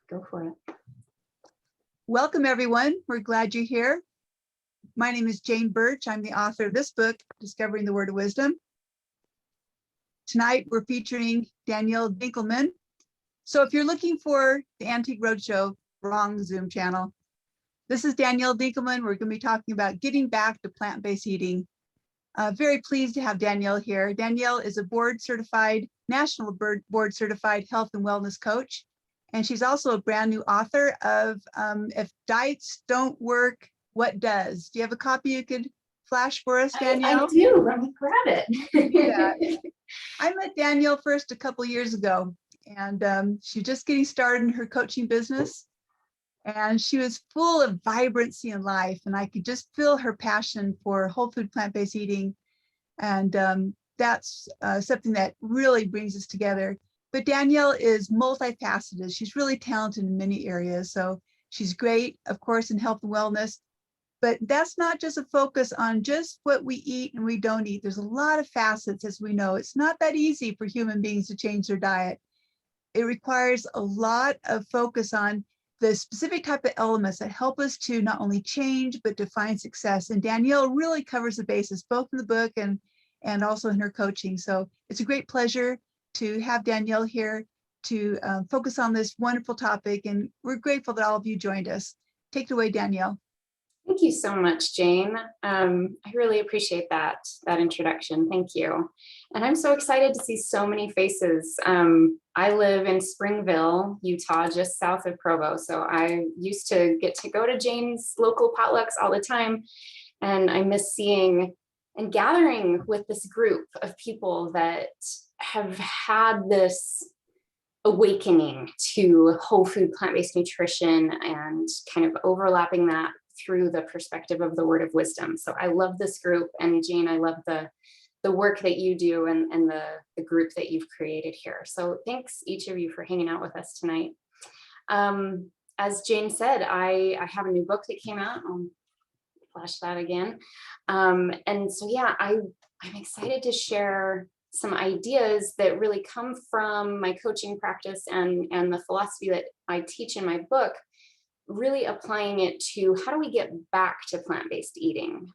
Go for it. Welcome, everyone. We're glad you're here. My name is Jane Birch. I'm the author of this book, Discovering the Word of Wisdom. Tonight, we're featuring Danielle Dinkelman. So if you're looking for the Antique Roadshow, wrong Zoom channel. This is Danielle Dinkelman. We're going to be talking about getting back to plant-based eating. Very pleased to have Danielle here. Danielle is a national board certified health and wellness coach. And she's also a brand new author of If Diets Don't Work, What Does? Do you have a copy you could flash for us, Danielle? I do. Let me grab it. Yeah. I met Danielle first a couple years ago, and she's just getting started in her coaching business. And she was full of vibrancy and life, and I could just feel her passion for whole food plant-based eating. And that's something that really brings us together. But Danielle is multifaceted. She's really talented in many areas. So she's great, of course, in health and wellness. But that's not just a focus on just what we eat and we don't eat. There's a lot of facets, as we know. It's not that easy for human beings to change their diet. It requires a lot of focus on the specific type of elements that help us to not only change, but to find success. And Danielle really covers the basis, both in the book and also in her coaching. So it's a great pleasure to have Danielle here to focus on this wonderful topic. And we're grateful that all of you joined us. Take it away, Danielle. Thank you so much, Jane. I really appreciate that introduction. Thank you. And I'm so excited to see so many faces. I live in Springville, Utah, just south of Provo. So I used to get to go to Jane's local potlucks all the time. And I miss seeing and gathering with this group of people that have had this awakening to whole food plant-based nutrition and kind of overlapping that through the perspective of the word of wisdom. So I love this group, and Jane, I love the work that you do and the group that you've created here. So thanks each of you for hanging out with us tonight. As Jane said, I have a new book that came out. I'll flash that again. And so yeah, I'm excited to share some ideas that really come from my coaching practice and the philosophy that I teach in my book, really applying it to how do we get back to plant-based eating.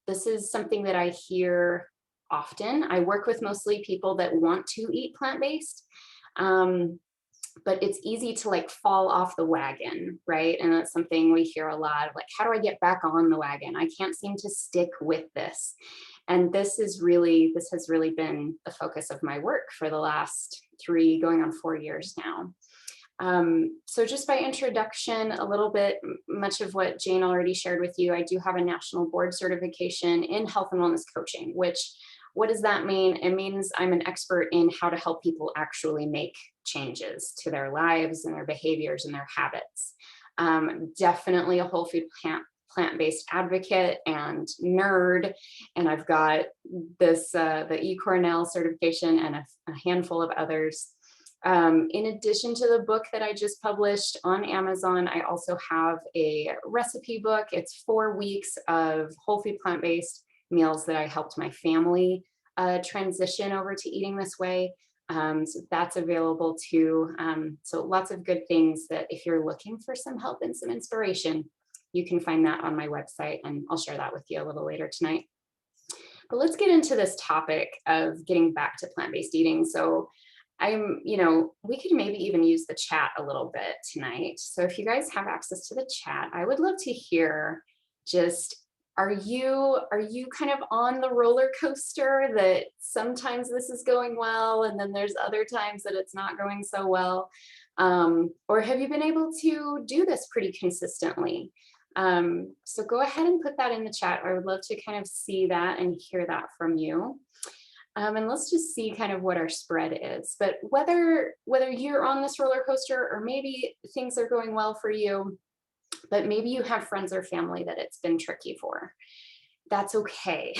This is something that I hear often. I work with mostly people that want to eat plant-based, but it's easy to like fall off the wagon, right? And that's something we hear a lot, like, how do I get back on the wagon? I can't seem to stick with this. And this has really been the focus of my work for the last 3 going on 4 years now. So just by introduction, a little bit, much of what Jane already shared with you, I do have a national board certification in health and wellness coaching, which, what does that mean? It means I'm an expert in how to help people actually make changes to their lives and their behaviors and their habits. Definitely a whole food plant-based advocate and nerd. And I've got this, the eCornell certification and a handful of others. In addition to the book that I just published on Amazon, I also have a recipe book. It's 4 weeks of whole food plant-based meals that I helped my family transition over to eating this way. So that's available too. So lots of good things that if you're looking for some help and some inspiration, you can find that on my website, and I'll share that with you a little later tonight. But let's get into this topic of getting back to plant-based eating. So we could maybe even use the chat a little bit tonight. So if you guys have access to the chat, I would love to hear just, are you kind of on the roller coaster that sometimes this is going well and then there's other times that it's not going so well? Or have you been able to do this pretty consistently? So go ahead and put that in the chat. I would love to kind of see that and hear that from you. And let's just see kind of what our spread is. But whether you're on this roller coaster or maybe things are going well for you, but maybe you have friends or family that it's been tricky for. That's okay.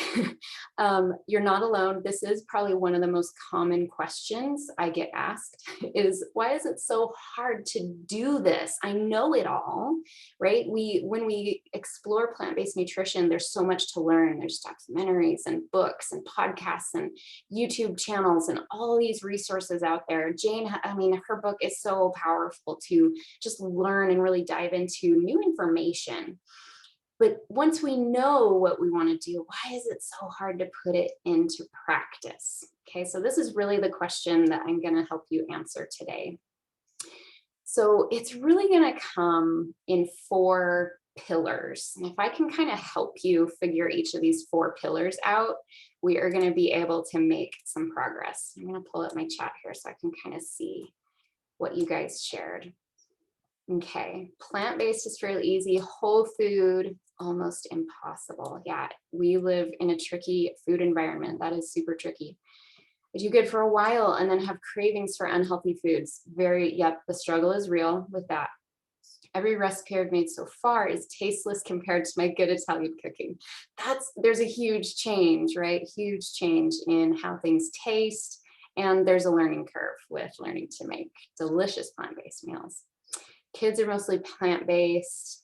You're not alone. This is probably one of the most common questions I get asked is, why is it so hard to do this? I know it all, right? When we explore plant-based nutrition, there's so much to learn. There's documentaries and books and podcasts and YouTube channels and all these resources out there. Jane, I mean, her book is so powerful to just learn and really dive into new information. But once we know what we want to do, why is it so hard to put it into practice? Okay, so this is really the question that I'm going to help you answer today. So it's really going to come in 4 pillars. And if I can kind of help you figure each of these 4 pillars out, we are going to be able to make some progress. I'm going to pull up my chat here so I can kind of see what you guys shared. Okay, plant-based is fairly easy. Whole food, almost impossible. Yeah, we live in a tricky food environment. That is super tricky. I do good for a while and then have cravings for unhealthy foods. Yep, the struggle is real with that. Every recipe I've made so far is tasteless compared to my good Italian cooking. There's a huge change, right? Huge change in how things taste. And there's a learning curve with learning to make delicious plant-based meals. Kids are mostly plant-based.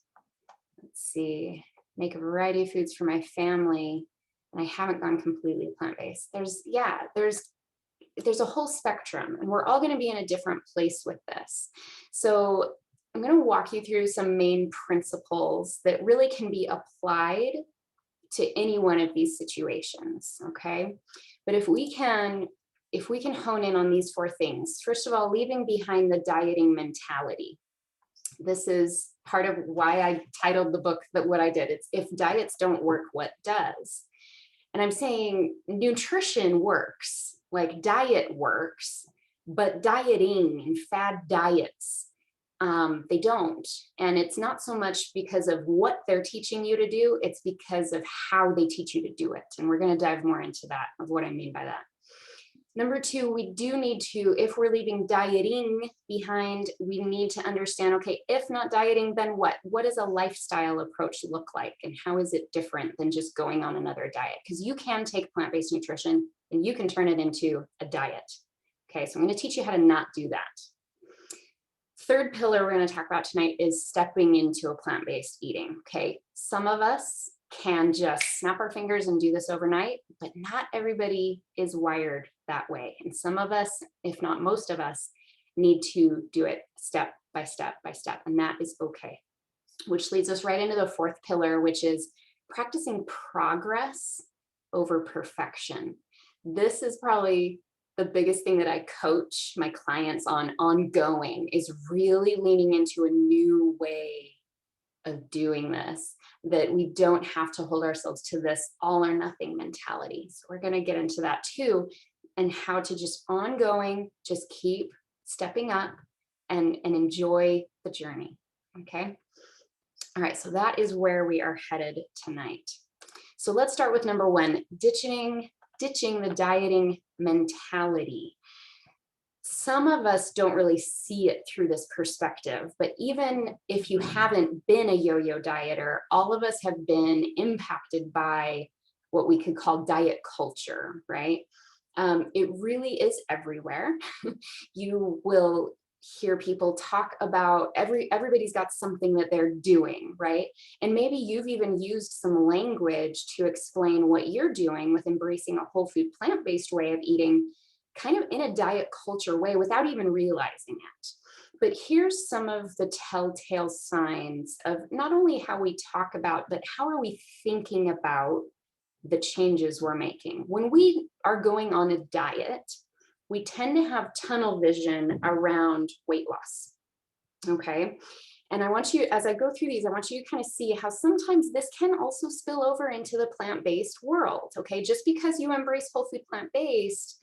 Let's see, make a variety of foods for my family, and I haven't gone completely plant-based. There's a whole spectrum, and we're all going to be in a different place with this. So I'm going to walk you through some main principles that really can be applied to any one of these situations, okay? But if we can hone in on these 4 things, first of all, leaving behind the dieting mentality. This is part of why I titled the book what I did. It's if diets don't work, what does? And I'm saying nutrition works, like diet works, but dieting and fad diets, they don't. And it's not so much because of what they're teaching you to do, it's because of how they teach you to do it. And we're going to dive more into that, of what I mean by that. Number 2, we do need to, if we're leaving dieting behind, we need to understand, okay, if not dieting, then what? What does a lifestyle approach look like? And how is it different than just going on another diet? Because you can take plant-based nutrition and you can turn it into a diet. Okay, so I'm going to teach you how to not do that. Third pillar we're going to talk about tonight is stepping into a plant-based eating. Okay, some of us can just snap our fingers and do this overnight, but not everybody is wired that way. And some of us, if not most of us, need to do it step by step by step, and that is okay. Which leads us right into the 4th pillar, which is practicing progress over perfection. This is probably the biggest thing that I coach my clients on ongoing, is really leaning into a new way of doing this, that we don't have to hold ourselves to this all or nothing mentality. So we're going to get into that too, and how to just ongoing, just keep stepping up and enjoy the journey. Okay. All right. So that is where we are headed tonight. So let's start with number 1, ditching the dieting mentality. Some of us don't really see it through this perspective, but even if you haven't been a yo-yo dieter, all of us have been impacted by what we could call diet culture, right? It really is everywhere. You will hear people talk about everybody's got something that they're doing, right? And maybe you've even used some language to explain what you're doing with embracing a whole food plant-based way of eating, kind of in a diet culture way without even realizing it. But here's some of the telltale signs of not only how we talk about, but how are we thinking about the changes we're making. When we are going on a diet, we tend to have tunnel vision around weight loss. Okay. And I want you, as I go through these, I want you to kind of see how sometimes this can also spill over into the plant-based world. Okay. Just because you embrace whole food plant-based,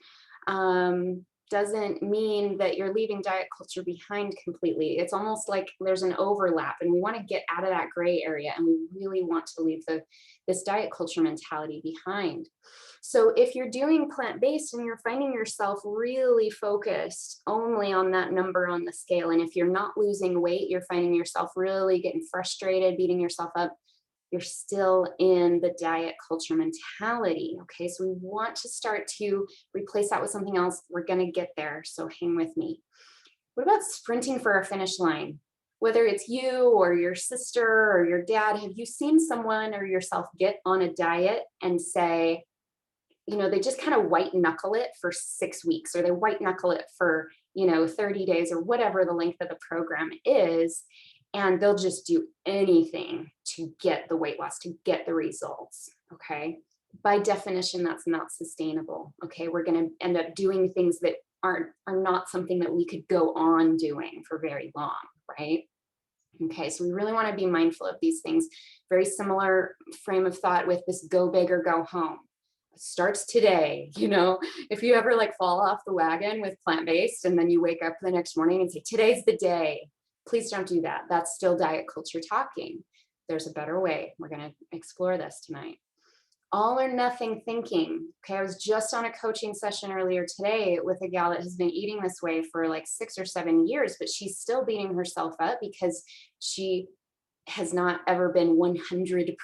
doesn't mean that you're leaving diet culture behind completely. It's almost like there's an overlap, and we want to get out of that gray area, and we really want to leave this diet culture mentality behind. So if you're doing plant-based and you're finding yourself really focused only on that number on the scale, and if you're not losing weight, you're finding yourself really getting frustrated, beating yourself up, you're still in the diet culture mentality. Okay, so we want to start to replace that with something else. We're going to get there, so hang with me. What about sprinting for a finish line? Whether it's you or your sister or your dad, have you seen someone or yourself get on a diet and say, you know, they just kind of white knuckle it for 6 weeks, or they white knuckle it for, 30 days or whatever the length of the program is, and they'll just do anything to get the weight loss, to get the results. Okay. By definition, that's not sustainable. Okay. We're going to end up doing things that are not something that we could go on doing for very long, right? Okay, so we really want to be mindful of these things. Very similar frame of thought with this go big or go home. It starts today. If you ever like fall off the wagon with plant-based and then you wake up the next morning and say, today's the day. Please don't do that. That's still diet culture talking. There's a better way. We're going to explore this tonight. All or nothing thinking. Okay, I was just on a coaching session earlier today with a gal that has been eating this way for like 6 or 7 years, but she's still beating herself up because she has not ever been 100%.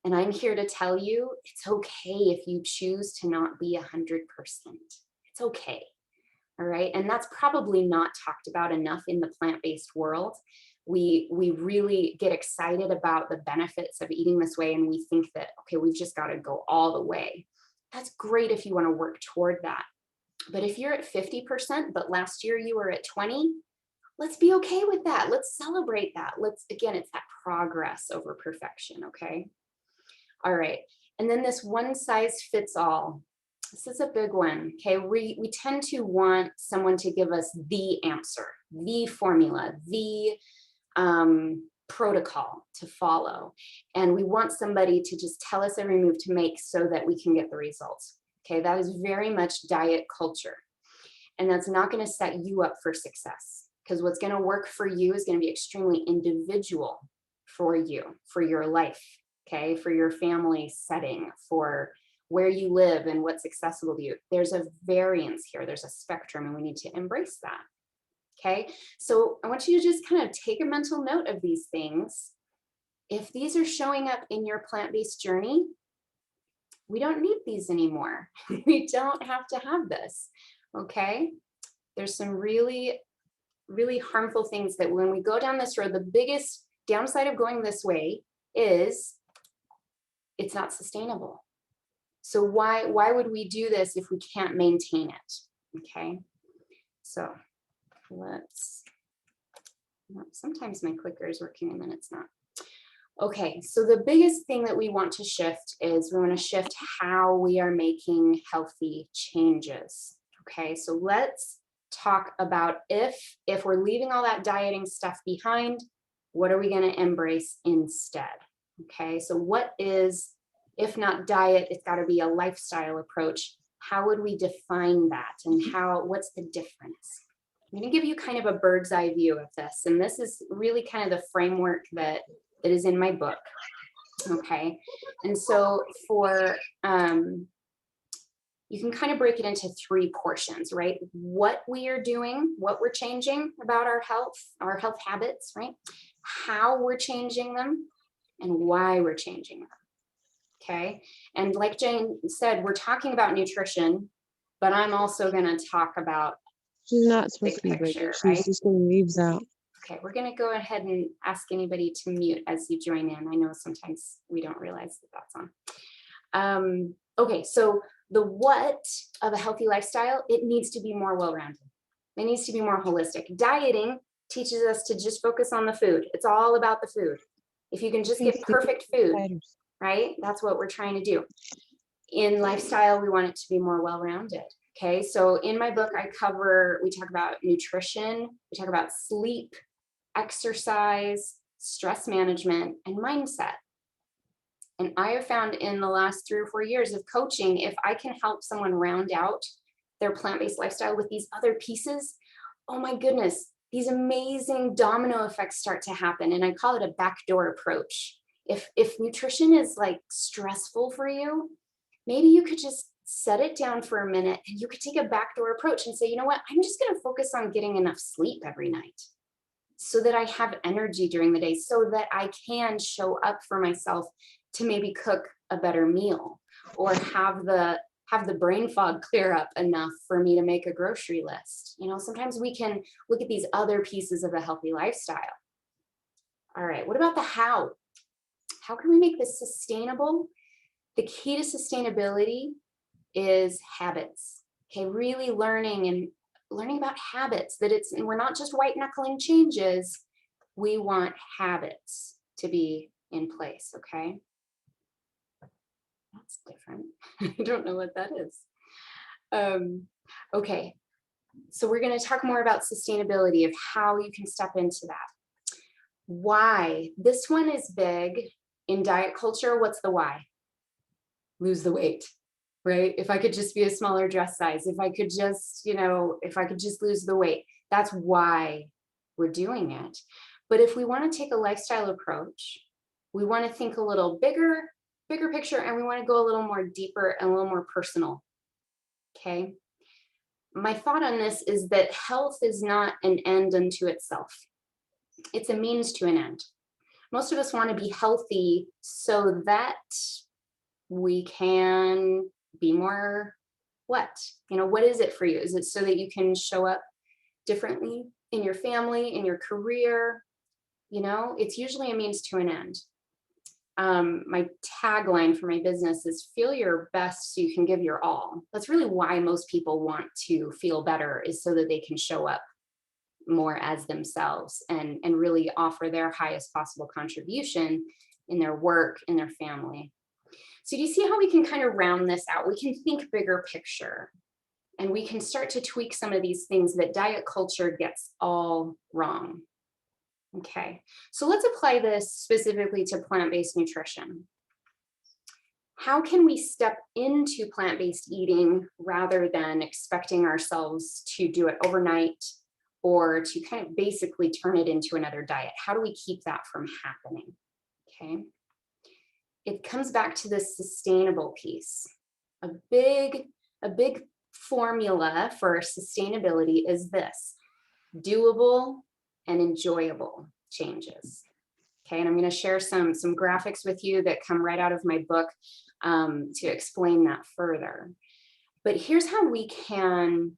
And I'm here to tell you, it's okay if you choose to not be 100%. It's okay. All right. And that's probably not talked about enough in the plant-based world. We really get excited about the benefits of eating this way, and we think that, okay, we've just got to go all the way. That's great if you want to work toward that. But if you're at 50%, but last year you were at 20, let's be okay with that. Let's celebrate that. Again, it's that progress over perfection. Okay. All right. And then this one size fits all. This is a big one. Okay. We tend to want someone to give us the answer, the formula, the protocol to follow. And we want somebody to just tell us every move to make so that we can get the results. Okay. That is very much diet culture. And that's not going to set you up for success, because what's going to work for you is going to be extremely individual for you, for your life. Okay. For your family setting, for where you live and what's accessible to you. There's a variance here. There's a spectrum, and we need to embrace that. Okay, so I want you to just kind of take a mental note of these things. If these are showing up in your plant-based journey, we don't need these anymore. We don't have to have this. Okay, there's some really, really harmful things that when we go down this road, the biggest downside of going this way is it's not sustainable. So why would we do this if we can't maintain it? Okay, so sometimes my clicker is working and then it's not. Okay, so the biggest thing that we want to shift is we want to shift how we are making healthy changes. Okay, so let's talk about if we're leaving all that dieting stuff behind, what are we going to embrace instead? Okay, so what is, if not diet, it's got to be a lifestyle approach. How would we define that, and what's the difference? I'm going to give you kind of a bird's eye view of this. And this is really kind of the framework that is in my book. Okay. And so you can kind of break it into 3 portions, right? What we are doing, what we're changing about our health habits, right? How we're changing them, and why we're changing them. Okay. And like Jane said, we're talking about nutrition, but I'm also going to talk about she's not supposed to be breaking. She's just getting leaves out. Okay, we're going to go ahead and ask anybody to mute as you join in. I know sometimes we don't realize that that's on. Okay, so the what of a healthy lifestyle, it needs to be more well-rounded. It needs to be more holistic. Dieting teaches us to just focus on the food. It's all about the food. If you can just get perfect food, right? That's what we're trying to do. In lifestyle, we want it to be more well-rounded. Okay, so in my book, we talk about nutrition, we talk about sleep, exercise, stress management, and mindset. And I have found in the last 3 or 4 years of coaching, if I can help someone round out their plant-based lifestyle with these other pieces, oh my goodness, these amazing domino effects start to happen. And I call it a backdoor approach. If nutrition is like stressful for you, maybe you could just set it down for a minute and you could take a backdoor approach and say, you know what, I'm just going to focus on getting enough sleep every night. so that I have energy during the day, so that I can show up for myself to maybe cook a better meal, or have the brain fog clear up enough for me to make a grocery list. You know, sometimes we can look at these other pieces of a healthy lifestyle. All right, what about the how? How can we make this sustainable? The key to sustainability is habits. Okay, really learning about habits, that and we're not just white knuckling changes. We want habits to be in place, okay? That's different. I don't know what that is. Okay, so we're going to talk more about sustainability, of how you can step into that. Why? This one is big in diet culture. What's the why? Lose the weight, right? If I could just be a smaller dress size, if I could just, if I could just lose the weight, that's why we're doing it. But if we want to take a lifestyle approach, we want to think a little bigger picture, and we want to go a little more deeper and a little more personal. Okay. My thought on this is that health is not an end unto itself. It's a means to an end. Most of us want to be healthy so that we can be more what? What is it for you? Is it so that you can show up differently in your family, in your career? It's usually a means to an end. My tagline for my business is feel your best so you can give your all. That's really why most people want to feel better, is so that they can show up more as themselves and really offer their highest possible contribution in their work, in their family. So do you see how we can kind of round this out? We can think bigger picture, and we can start to tweak some of these things that diet culture gets all wrong. Okay, so let's apply this specifically to plant-based nutrition. How can we step into plant-based eating rather than expecting ourselves to do it overnight, or to kind of basically turn it into another diet? How do we keep that from happening? Okay, it comes back to this sustainable piece. A big formula for sustainability is this: doable and enjoyable changes. Okay, and I'm going to share some graphics with you that come right out of my book to explain that further. But here's how we can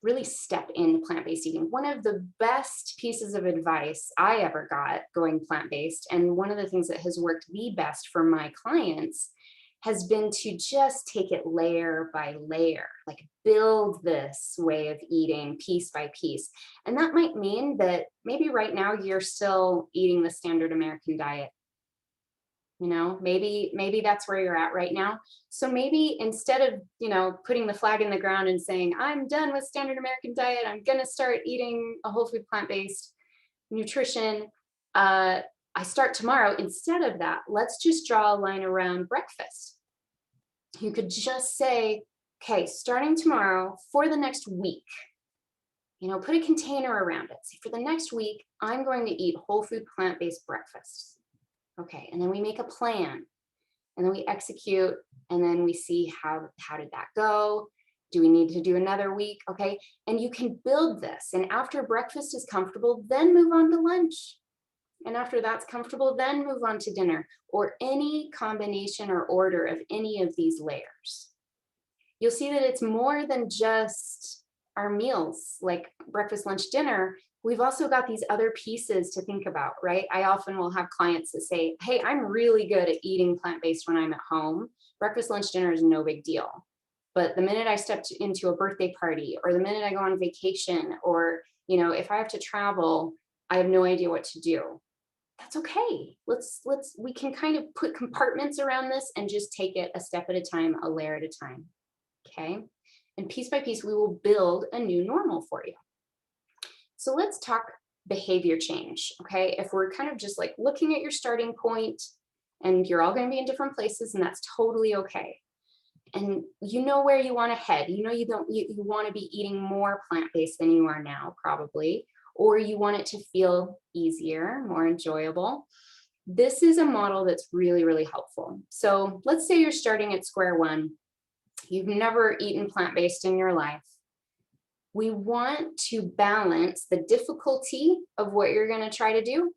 really step into plant-based eating. One of the best pieces of advice I ever got going plant-based, and one of the things that has worked the best for my clients, has been to just take it layer by layer, like build this way of eating piece by piece. And that might mean that maybe right now you're still eating the standard American diet. Maybe that's where you're at right now. So maybe instead of, putting the flag in the ground and saying, I'm done with standard American diet, I'm going to start eating a whole food plant-based nutrition, I start tomorrow. Instead of that, let's just draw a line around breakfast. You could just say, okay, starting tomorrow for the next week, put a container around it. Say, for the next week, I'm going to eat whole food plant-based breakfasts. Okay, and then we make a plan, and then we execute, and then we see how did that go? Do we need to do another week? Okay, and you can build this. And after breakfast is comfortable, then move on to lunch. And after that's comfortable, then move on to dinner, or any combination or order of any of these layers. You'll see that it's more than just our meals, like breakfast, lunch, dinner. We've also got these other pieces to think about, right? I often will have clients that say, hey, I'm really good at eating plant-based when I'm at home. Breakfast, lunch, dinner is no big deal. But the minute I step into a birthday party, or the minute I go on vacation, or, if I have to travel, I have no idea what to do. That's okay. We can kind of put compartments around this and just take it a step at a time, a layer at a time. Okay. And piece by piece, we will build a new normal for you. So let's talk behavior change. Okay. If we're kind of just like looking at your starting point, and you're all going to be in different places, and that's totally okay. And where you want to head. You want to be eating more plant-based than you are now, probably, or you want it to feel easier, more enjoyable. This is a model that's really, really helpful. So let's say you're starting at square one. You've never eaten plant-based in your life. We want to balance the difficulty of what you're going to try to do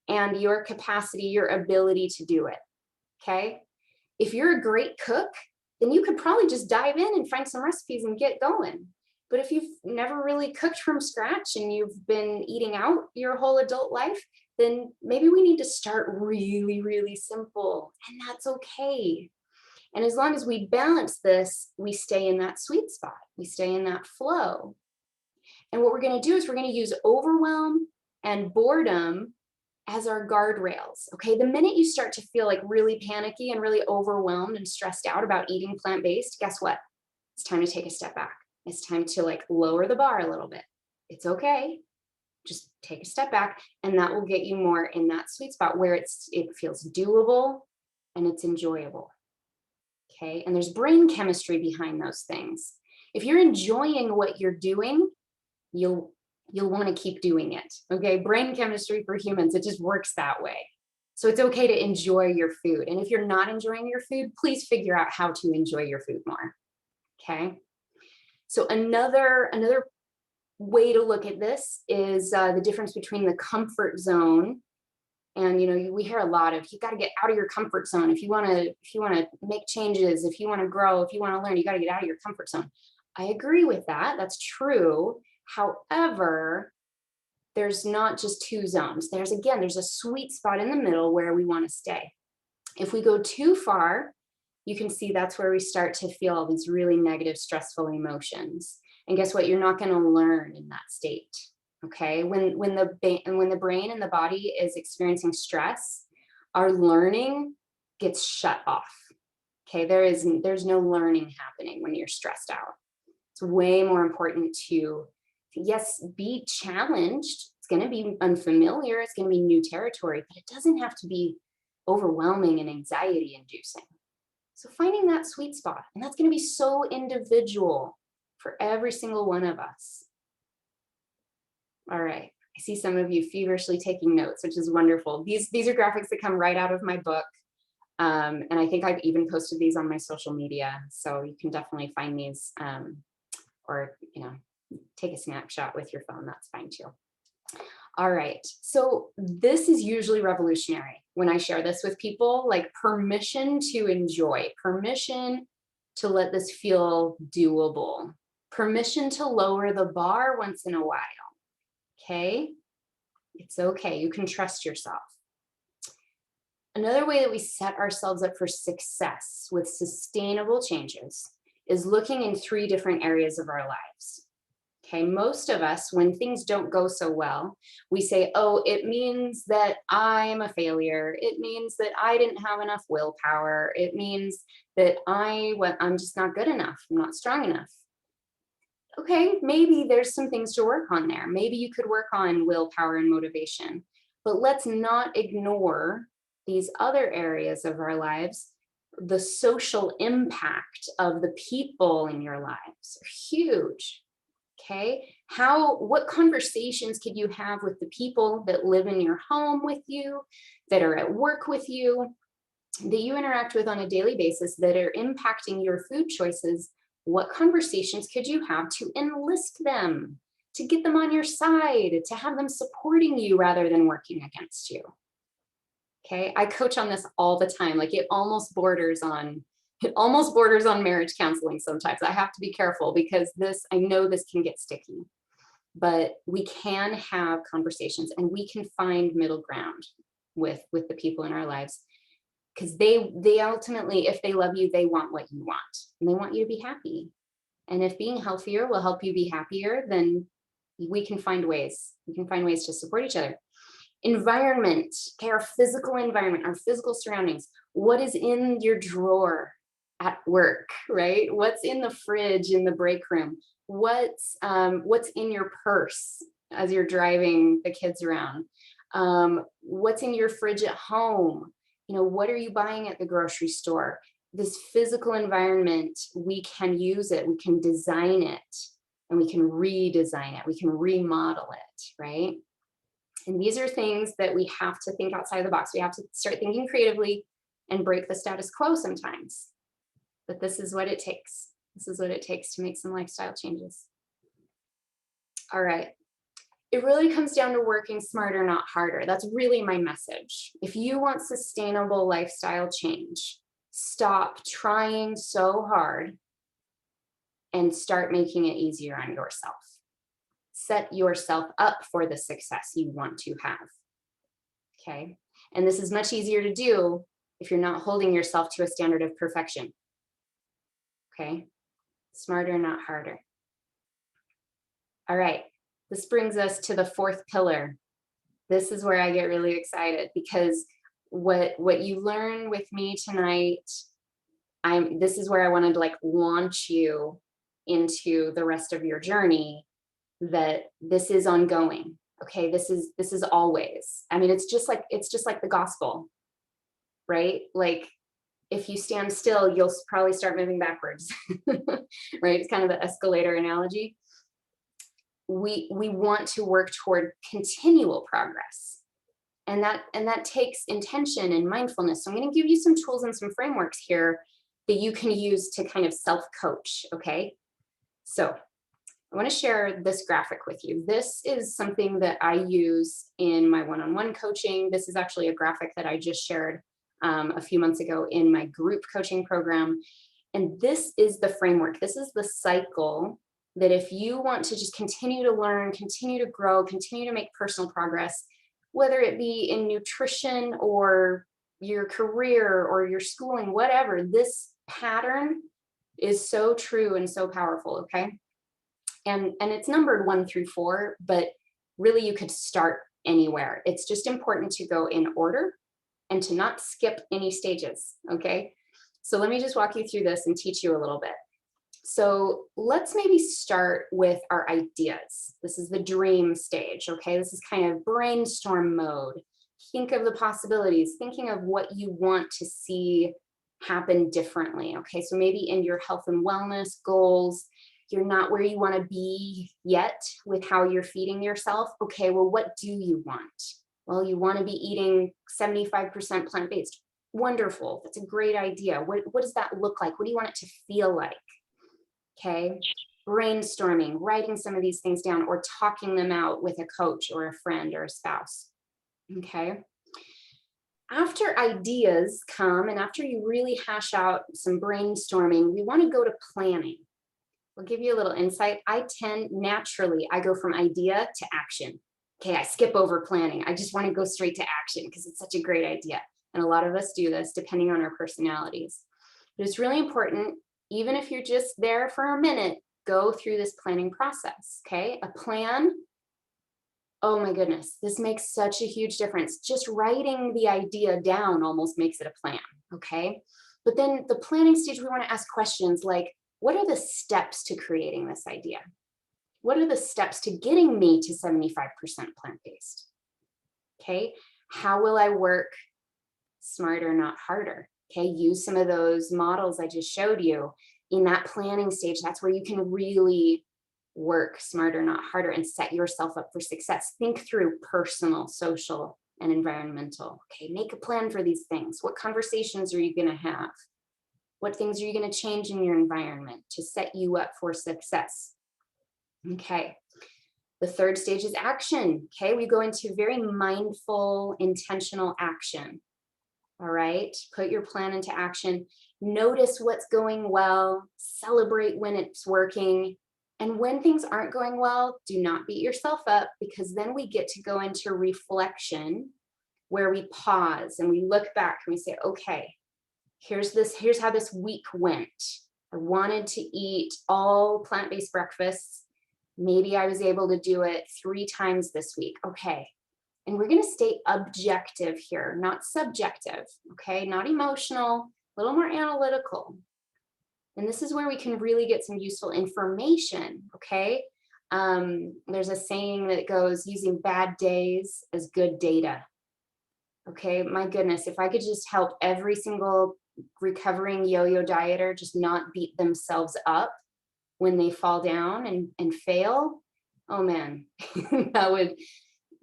and your capacity, your ability to do it. Okay. If you're a great cook, then you could probably just dive in and find some recipes and get going. But if you've never really cooked from scratch and you've been eating out your whole adult life, then maybe we need to start really, really simple, and that's okay. And as long as we balance this, we stay in that sweet spot. We stay in that flow. And what we're going to do is we're going to use overwhelm and boredom as our guardrails. Okay, the minute you start to feel like really panicky and really overwhelmed and stressed out about eating plant-based, guess what? It's time to take a step back. It's time to like lower the bar a little bit. It's okay. Just take a step back, and that will get you more in that sweet spot where it feels doable and it's enjoyable. Okay, and there's brain chemistry behind those things. If you're enjoying what you're doing, you'll want to keep doing it. Okay, brain chemistry for humans, it just works that way. So it's okay to enjoy your food. And if you're not enjoying your food, please figure out how to enjoy your food more. Okay. So another way to look at this is the difference between the comfort zone. And, you know, we hear a lot of, you got to get out of your comfort zone. If you want to make changes, if you want to grow, if you want to learn, you got to get out of your comfort zone. I agree with that. That's true. However, there's not just two zones. There's a sweet spot in the middle where we want to stay. If we go too far, you can see that's where we start to feel all these really negative, stressful emotions. And guess what? You're not going to learn in that state. Okay. When the brain and the body is experiencing stress, our learning gets shut off. Okay. There's no learning happening when you're stressed out. It's way more important to, yes, be challenged. It's going to be unfamiliar. It's going to be new territory, but it doesn't have to be overwhelming and anxiety inducing. So finding that sweet spot, and that's going to be so individual for every single one of us. All right. I see some of you feverishly taking notes, which is wonderful. These are graphics that come right out of my book. And I think I've even posted these on my social media. So you can definitely find these or, you know, take a snapshot with your phone. That's fine too. All right. So this is usually revolutionary when I share this with people, like permission to enjoy, permission to let this feel doable, permission to lower the bar once in a while. Okay. It's okay. You can trust yourself. Another way that we set ourselves up for success with sustainable changes is looking in 3 different areas of our lives. Okay, most of us, when things don't go so well, we say, oh, it means that I'm a failure. It means that I didn't have enough willpower. It means that I'm just not good enough. I'm not strong enough. Okay, maybe there's some things to work on there. Maybe you could work on willpower and motivation, but let's not ignore these other areas of our lives. The social impact of the people in your lives are huge. Okay, what conversations could you have with the people that live in your home with you, that are at work with you, that you interact with on a daily basis that are impacting your food choices? What conversations could you have to enlist them, to get them on your side, to have them supporting you rather than working against you? Okay, I coach on this all the time. Like it almost borders on marriage counseling sometimes. I have to be careful because I know this can get sticky, but we can have conversations and we can find middle ground with the people in our lives, because they ultimately, if they love you, they want what you want and they want you to be happy. And if being healthier will help you be happier, then we can find ways. We can find ways to support each other. Environment, okay, our physical environment, our physical surroundings. What is in your drawer at work, right? What's in the fridge in the break room? What's in your purse as you're driving the kids around? What's in your fridge at home? You know, what are you buying at the grocery store? This physical environment, we can use it, we can design it, and we can redesign it, we can remodel it, right? And these are things that we have to think outside the box. We have to start thinking creatively and break the status quo sometimes. But this is what it takes. This is what it takes to make some lifestyle changes. All right. It really comes down to working smarter, not harder. That's really my message. If you want sustainable lifestyle change, stop trying so hard and start making it easier on yourself. Set yourself up for the success you want to have. Okay. And this is much easier to do if you're not holding yourself to a standard of perfection. Okay. Smarter, not harder. All right. This brings us to the fourth pillar. This is where I get really excited, because what you learn with me tonight, this is where I wanted to like launch you into the rest of your journey, that this is ongoing. Okay, this is always. I mean, it's just like the gospel, right? Like if you stand still, you'll probably start moving backwards, right? It's kind of the escalator analogy. We want to work toward continual progress. And that takes intention and mindfulness. So I'm going to give you some tools and some frameworks here that you can use to kind of self-coach, okay? So I want to share this graphic with you. This is something that I use in my one-on-one coaching. This is actually a graphic that I just shared a few months ago in my group coaching program. And this is the framework. This is the cycle that if you want to just continue to learn, continue to grow, continue to make personal progress, whether it be in nutrition or your career or your schooling, whatever, this pattern is so true and so powerful, okay? And it's numbered 1 through 4, but really you could start anywhere. It's just important to go in order and to not skip any stages, okay? So let me just walk you through this and teach you a little bit. So let's maybe start with our ideas. This is the dream stage, okay? This is kind of brainstorm mode. Think of the possibilities, thinking of what you want to see happen differently, okay? So maybe in your health and wellness goals, you're not where you want to be yet with how you're feeding yourself. Okay, well, what do you want? Well, you want to be eating 75% plant-based. Wonderful. That's a great idea. What does that look like? What do you want it to feel like? Okay, brainstorming, writing some of these things down or talking them out with a coach or a friend or a spouse. Okay. After ideas come and after you really hash out some brainstorming, we want to go to planning. I'll give you a little insight. I go from idea to action. Okay, I skip over planning. I just want to go straight to action because it's such a great idea. And a lot of us do this depending on our personalities. But it's really important, even if you're just there for a minute, go through this planning process, okay? A plan, oh my goodness, this makes such a huge difference. Just writing the idea down almost makes it a plan, okay? But then the planning stage, we want to ask questions like, what are the steps to creating this idea? What are the steps to getting me to 75% plant-based? Okay, how will I work smarter, not harder? Okay, use some of those models I just showed you in that planning stage. That's where you can really work smarter, not harder, and set yourself up for success. Think through personal, social, and environmental. Okay, make a plan for these things. What conversations are you going to have? What things are you going to change in your environment to set you up for success? Okay. The third stage is action. Okay, we go into very mindful, intentional action. All right, put your plan into action. Notice what's going well, celebrate when it's working. And when things aren't going well, do not beat yourself up, because then we get to go into reflection where we pause and we look back and we say, okay, here's how this week went. I wanted to eat all plant-based breakfasts. Maybe I was able to do it 3 times this week. Okay. And we're going to stay objective here, not subjective. Okay. Not emotional, a little more analytical. And this is where we can really get some useful information. Okay. There's a saying that goes, using bad days as good data. Okay. My goodness, if I could just help every single recovering yo-yo dieter just not beat themselves up when they fall down and fail, oh man,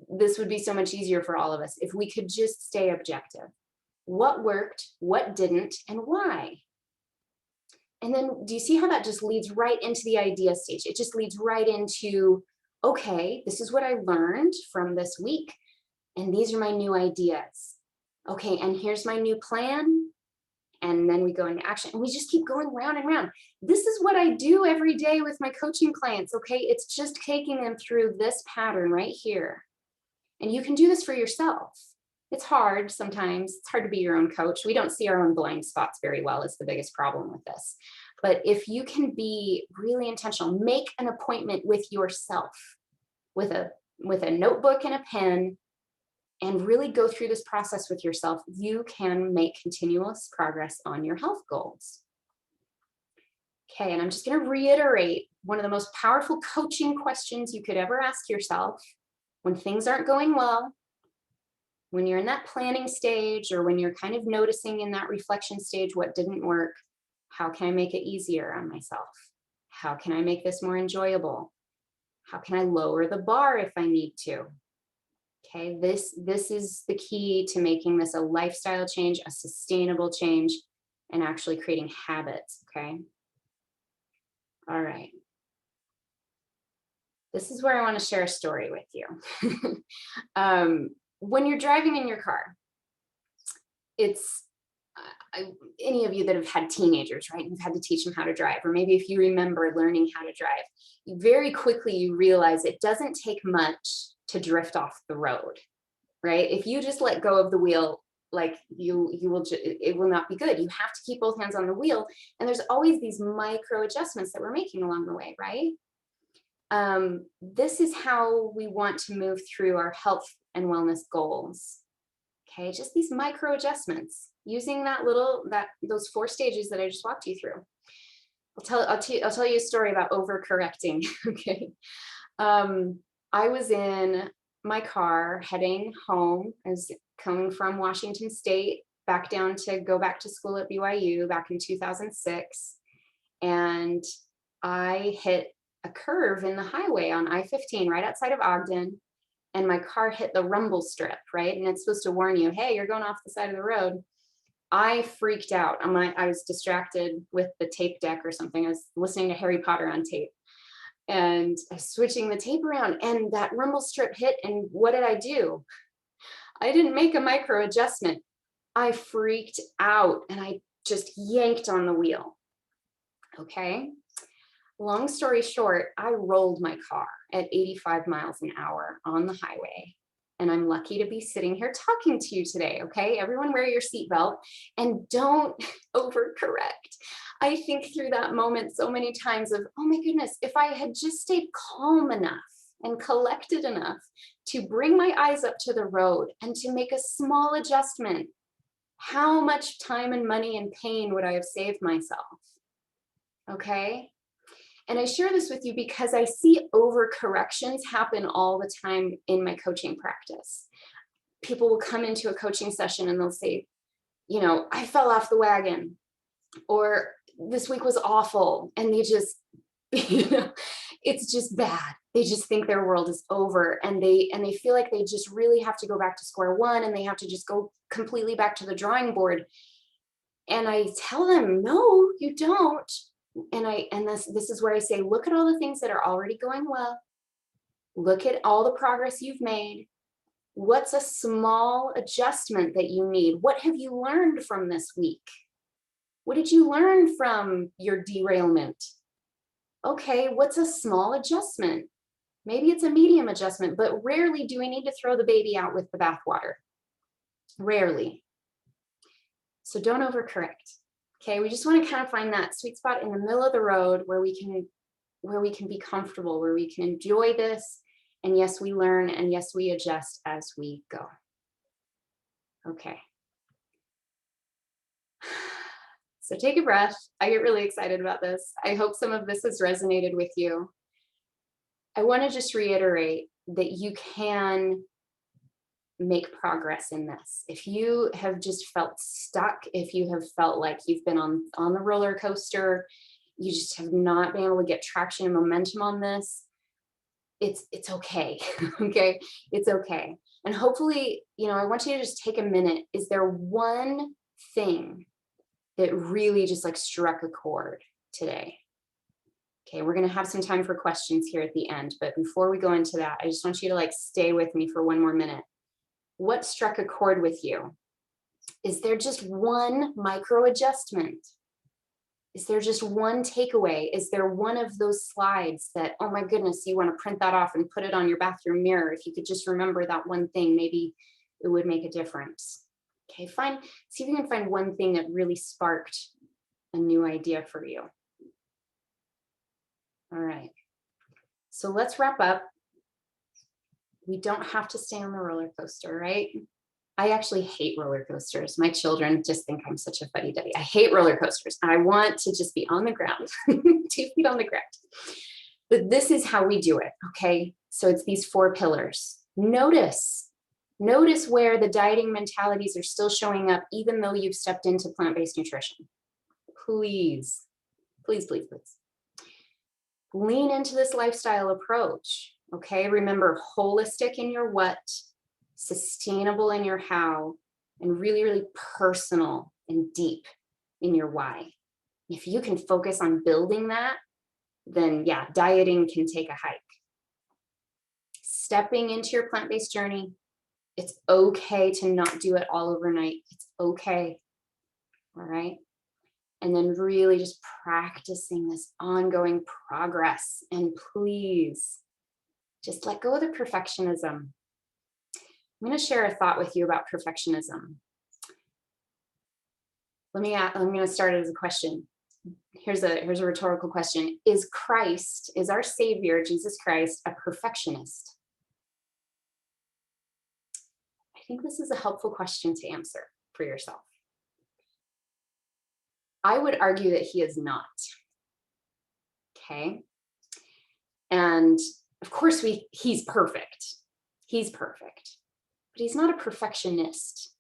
this would be so much easier for all of us if we could just stay objective. What worked, what didn't, and why? And then do you see how that just leads right into the idea stage? It just leads right into, okay, this is what I learned from this week. And these are my new ideas. Okay, and here's my new plan. And then we go into action and we just keep going round and round. This is what I do every day with my coaching clients. Okay, it's just taking them through this pattern right here. And you can do this for yourself. It's hard sometimes. It's hard to be your own coach. We don't see our own blind spots very well. It's the biggest problem with this. But if you can be really intentional, make an appointment with yourself with a notebook and a pen, and really go through this process with yourself, you can make continuous progress on your health goals. Okay, and I'm just going to reiterate one of the most powerful coaching questions you could ever ask yourself when things aren't going well, when you're in that planning stage, or when you're kind of noticing in that reflection stage what didn't work. How can I make it easier on myself? How can I make this more enjoyable? How can I lower the bar if I need to? Okay, this is the key to making this a lifestyle change, a sustainable change, and actually creating habits, okay? All right. This is where I want to share a story with you. When you're driving in your car, it's any of you that have had teenagers, right? You've had to teach them how to drive, or maybe if you remember learning how to drive, very quickly you realize it doesn't take much to drift off the road, right? If you just let go of the wheel, like it will not be good. You have to keep both hands on the wheel, and there's always these micro adjustments that we're making along the way, right? This is how we want to move through our health and wellness goals. Okay, just these micro adjustments using those 4 stages that I just walked you through. I'll tell you a story about overcorrecting. Okay, I was in my car heading home. I was coming from Washington State back down to go back to school at BYU back in 2006, and I hit a curve in the highway on I-15 right outside of Ogden. And my car hit the rumble strip, right? And it's supposed to warn you, hey, you're going off the side of the road. I freaked out. I was distracted with the tape deck or something. I was listening to Harry Potter on tape. And I was switching the tape around, and that rumble strip hit. And what did I do? I didn't make a micro adjustment. I freaked out and I just yanked on the wheel. Okay. Long story short, I rolled my car at 85 miles an hour on the highway. And I'm lucky to be sitting here talking to you today, okay? Everyone wear your seatbelt and don't overcorrect. I think through that moment so many times of, oh my goodness, if I had just stayed calm enough and collected enough to bring my eyes up to the road and to make a small adjustment, how much time and money and pain would I have saved myself? Okay? And I share this with you because I see overcorrections happen all the time in my coaching practice. People will come into a coaching session and they'll say, you know, I fell off the wagon, or this week was awful. And they just, you know, it's just bad. They just think their world is over, and they feel like they just really have to go back to square one, and they have to just go completely back to the drawing board. And I tell them, no, you don't. And this is where I say, look at all the things that are already going well. Look at all the progress you've made. What's a small adjustment that you need? What have you learned from this week? What did you learn from your derailment? Okay, what's a small adjustment? Maybe it's a medium adjustment, but rarely do we need to throw the baby out with the bathwater. Rarely. So don't overcorrect. Okay, we just want to kind of find that sweet spot in the middle of the road where we can be comfortable, where we can enjoy this. And yes, we learn, and yes, we adjust as we go. Okay. So take a breath. I get really excited about this. I hope some of this has resonated with you. I want to just reiterate that you can make progress in this. If you have just felt stuck, if you have felt like you've been on the roller coaster, you just have not been able to get traction and momentum on this, it's okay. Okay, it's okay. And hopefully, you know, I want you to just take a minute. Is there one thing that really just like struck a chord today? Okay, we're going to have some time for questions here at the end, but before we go into that, I just want you to like stay with me for one more minute. What struck a chord with you? Is there just one micro adjustment? Is there just one takeaway? Is there one of those slides that, oh my goodness, you want to print that off and put it on your bathroom mirror? If you could just remember that one thing, maybe it would make a difference. Okay, see if you can find one thing that really sparked a new idea for you. All right, so let's wrap up. We don't have to stay on the roller coaster, right? I actually hate roller coasters. My children just think I'm such a fuddy-duddy. I hate roller coasters. I want to just be on the ground, 2 feet on the ground. But this is how we do it, okay? So it's these 4 pillars. Notice where the dieting mentalities are still showing up, even though you've stepped into plant-based nutrition. Please, please, please, please. Lean into this lifestyle approach, okay? Remember, holistic in your what, sustainable in your how, and really, really personal and deep in your why. If you can focus on building that, then yeah, dieting can take a hike. Stepping into your plant-based journey, it's okay to not do it all overnight. It's okay, all right? And then really just practicing this ongoing progress. And please, just let go of the perfectionism. I'm going to share a thought with you about perfectionism. I'm going to start it as a question. Here's a rhetorical question. Is our Savior, Jesus Christ, a perfectionist? I think this is a helpful question to answer for yourself. I would argue that he is not. Okay. And of course he's perfect. He's perfect. But he's not a perfectionist.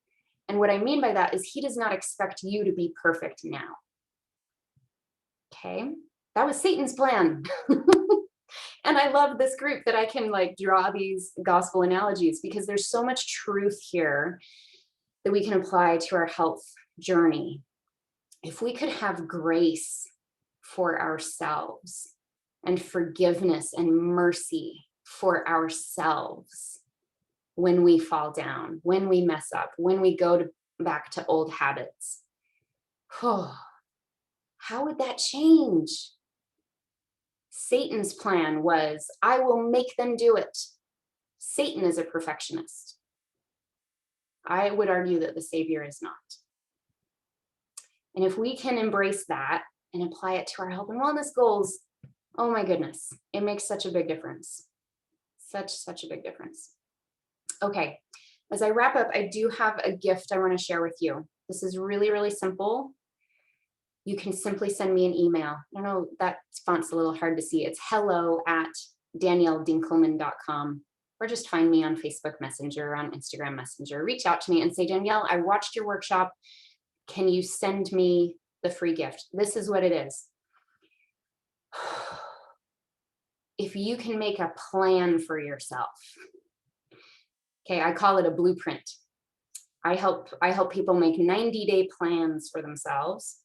And what I mean by that is he does not expect you to be perfect now. Okay, that was Satan's plan. And I love this group that I can like draw these gospel analogies because there's so much truth here that we can apply to our health journey. If we could have grace for ourselves and forgiveness and mercy for ourselves when we fall down, when we mess up, when we go back to old habits, oh, how would that change? Satan's plan was, I will make them do it. Satan is a perfectionist. I would argue that the Savior is not. And if we can embrace that and apply it to our health and wellness goals, oh my goodness, it makes such a big difference. Such a big difference. Okay, as I wrap up, I do have a gift I want to share with you. This is really, really simple. You can simply send me an email. I know that font's a little hard to see. It's hello@danielledinkelman.com, or just find me on Facebook Messenger, on Instagram Messenger. Reach out to me and say, Danielle, I watched your workshop. Can you send me the free gift? This is what it is. If you can make a plan for yourself, okay, I call it a blueprint. I help people make 90-day plans for themselves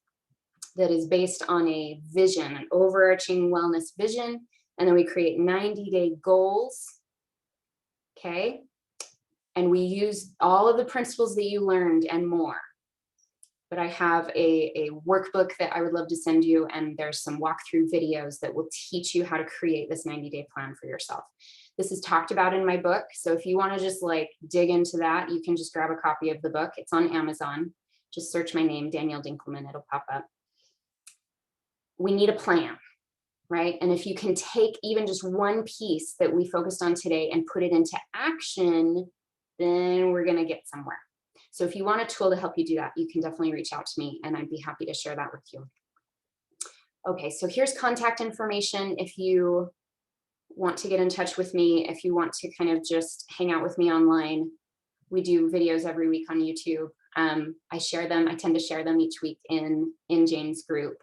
that is based on a vision, an overarching wellness vision, and then we create 90-day goals, okay? And we use all of the principles that you learned and more. But I have a workbook that I would love to send you, and there's some walkthrough videos that will teach you how to create this 90-day plan for yourself. This is talked about in my book, so if you want to just like dig into that, you can just grab a copy of the book. It's on Amazon. Just search my name, Danielle Dinkelman, it'll pop up. We need a plan, right? And if you can take even just one piece that we focused on today and put it into action, then we're going to get somewhere. So if you want a tool to help you do that, you can definitely reach out to me and I'd be happy to share that with you. Okay, so here's contact information if you want to get in touch with me, if you want to kind of just hang out with me online. We do videos every week on YouTube. I share them. I tend to share them each week in Jane's group.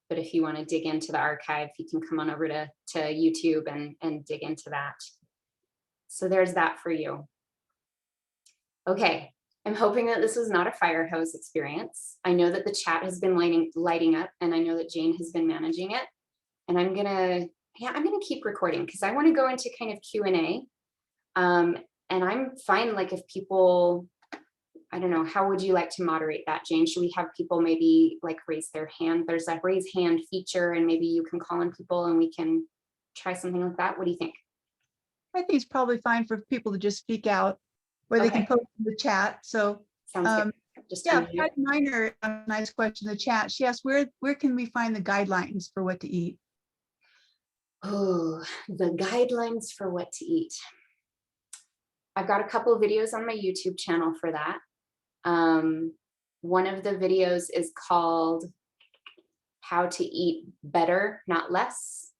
But if you want to dig into the archive, you can come on over to YouTube and dig into that. So there's that for you. Okay, I'm hoping that this was not a fire hose experience. I know that the chat has been lighting up, and I know that Jane has been managing it. And I'm gonna keep recording because I want to go into kind of Q&A. And I'm fine, like if people, I don't know, how would you like to moderate that, Jane? Should we have people maybe like raise their hand? There's a raise hand feature and maybe you can call on people and we can try something like that. What do you think? I think it's probably fine for people to just speak out, or they can Okay. post in the chat. So Sounds good. Just yeah, unmute. Patty Miner, a nice question in the chat. She asked, where can we find the guidelines for what to eat? Oh, the guidelines for what to eat. I've got a couple of videos on my YouTube channel for that. One of the videos is called How to Eat Better, Not Less.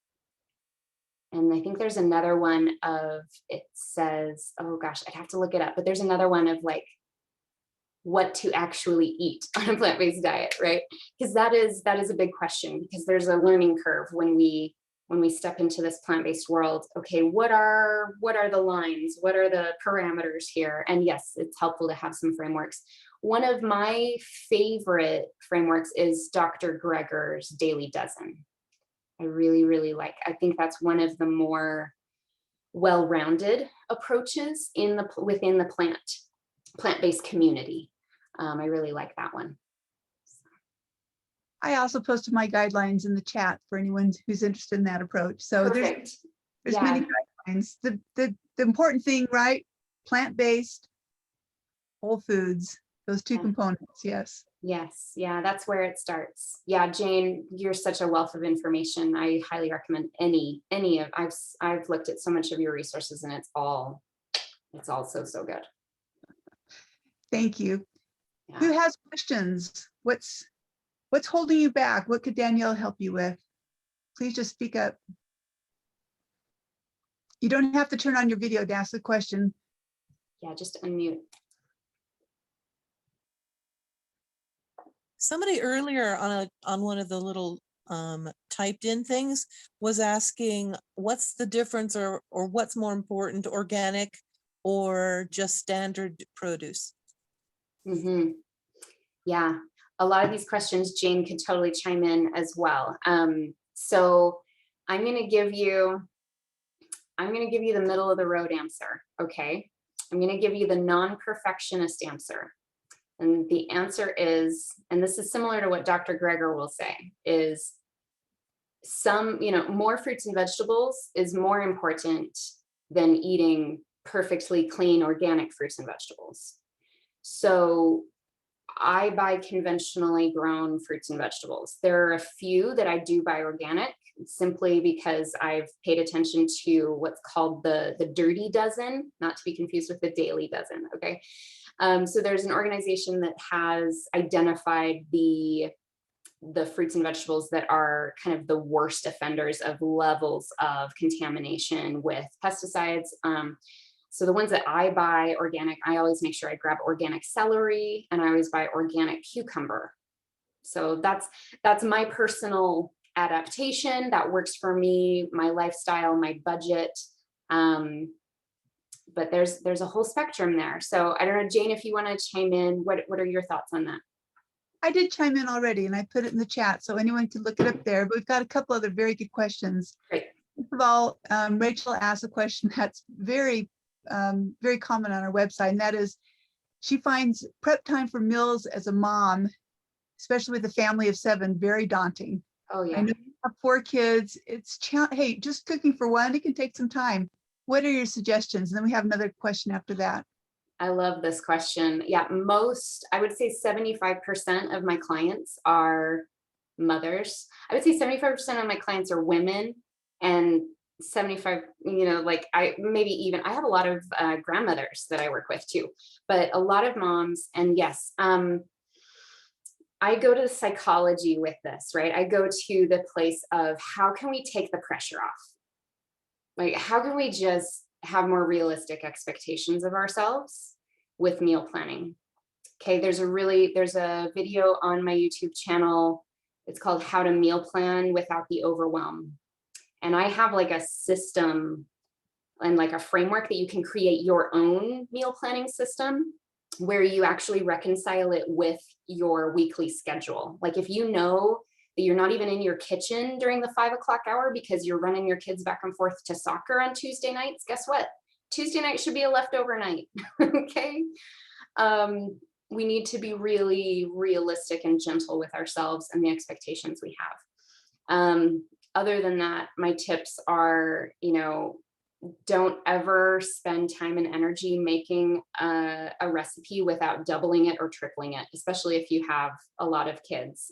And I think there's another one of, it says, oh gosh, I'd have to look it up, but there's another one of like what to actually eat on a plant-based diet, right? Because that is a big question, because there's a learning curve when we step into this plant-based world. Okay, what are the lines? What are the parameters here? And yes, it's helpful to have some frameworks. One of my favorite frameworks is Dr. Greger's Daily Dozen. I really, really like. I think that's one of the more well-rounded approaches within the plant-based community. I really like that one. I also posted my guidelines in the chat for anyone who's interested in that approach. So Perfect. there's Yeah. many guidelines. The important thing, right? Plant-based, whole foods, those two components, yes. Yes, yeah, that's where it starts. Yeah, Jane, you're such a wealth of information. I highly recommend any of, I've looked at so much of your resources and it's all so good. Thank you. Yeah. Who has questions? What's holding you back? What could Danielle help you with? Please just speak up. You don't have to turn on your video to ask the question. Yeah, just unmute. Somebody earlier on one of the little typed in things was asking what's the difference or what's more important, organic or just standard produce? Mm-hmm. Yeah, a lot of these questions, Jane could totally chime in as well. So I'm going to give you the middle of the road answer. Okay. I'm going to give you the non-perfectionist answer. And the answer is, and this is similar to what Dr. Greger will say, is more fruits and vegetables is more important than eating perfectly clean organic fruits and vegetables. So I buy conventionally grown fruits and vegetables. There are a few that I do buy organic simply because I've paid attention to what's called the dirty dozen, not to be confused with the daily dozen, okay? So there's an organization that has identified the fruits and vegetables that are kind of the worst offenders of levels of contamination with pesticides. So the ones that I buy organic, I always make sure I grab organic celery and I always buy organic cucumber. So that's my personal adaptation that works for me, my lifestyle, my budget. But there's a whole spectrum there. So I don't know, Jane, if you want to chime in, what are your thoughts on that? I did chime in already and I put it in the chat so anyone can look it up there, but we've got a couple other very good questions. Great. First of all, Rachel asked a question that's very common on our website, and that is she finds prep time for meals as a mom, especially with a family of 7, very daunting. Oh yeah. I know you have 4 kids. Hey, just cooking for one, it can take some time. What are your suggestions? And then we have another question after that. I love this question. Yeah, I would say 75% of my clients are mothers. I would say 75% of my clients are women, and 75, I have a lot of grandmothers that I work with too, but a lot of moms. And yes, I go to the psychology with this, right? I go to the place of how can we take the pressure off? Like, how can we just have more realistic expectations of ourselves with meal planning? Okay, there's a video on my YouTube channel. It's called How to Meal Plan Without the Overwhelm. And I have like a system and like a framework that you can create your own meal planning system where you actually reconcile it with your weekly schedule. Like if you know that you're not even in your kitchen during the 5 o'clock hour because you're running your kids back and forth to soccer on Tuesday nights, guess what? Tuesday night should be a leftover night, okay? We need to be really realistic and gentle with ourselves and the expectations we have. Other than that, my tips are, don't ever spend time and energy making a recipe without doubling it or tripling it, especially if you have a lot of kids.